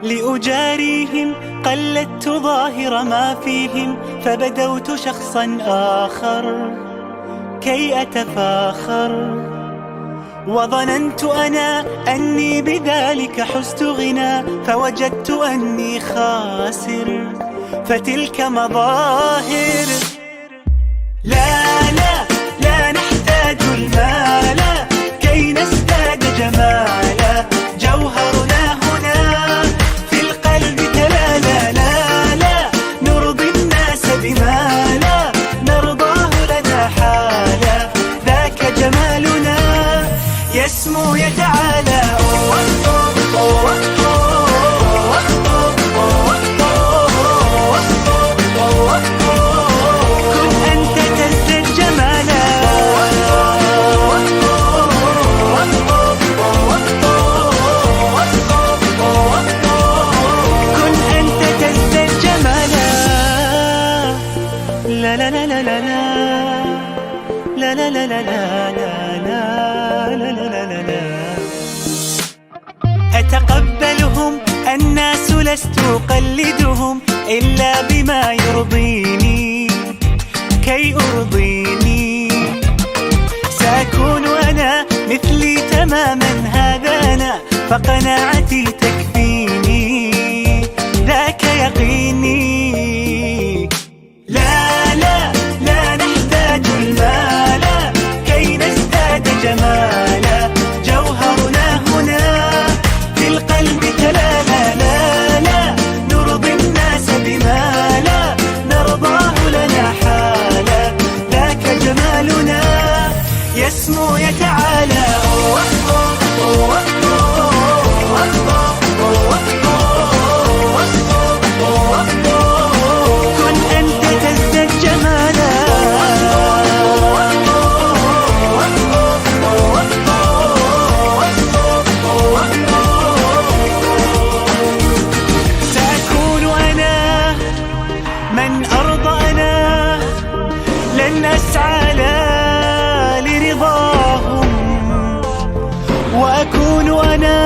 لأجاريهم قلدت ظاهر ما فيهم، فبدوت شخصا آخر كي أتفاخر، وظننت أنا أني بذلك حزت غنى، فوجدت أني خاسر، فتلك مظاهر. لا لا لا نحتاج المال كي نزداد جمالا، جوهرنا هنا في القلب تلالا. لا لا نرضي الناس بما لا نرضاه لنا حالا، ذاك جمالنا يسمو يتعالى. لا لا لا لا لا لا لا لا لا لا لا لا لا لا. أتقبلهم الناس لست أقلدهم، إلا بما يرضيني كي أرضيني. سأكون أنا مثلي تماما، هذا أنا فقناعتي تكفيني، ذاك يقيني. جمالا جوهرنا هنا في القلب تلالا. لا لا نرضي الناس بما لا نرضاه لنا حالا، ذاك جمالنا يسمو يتعالى. كن أنت تزداد جمالا. من أرضى أنا لن أسعى لا لرضاهم، وأكون أنا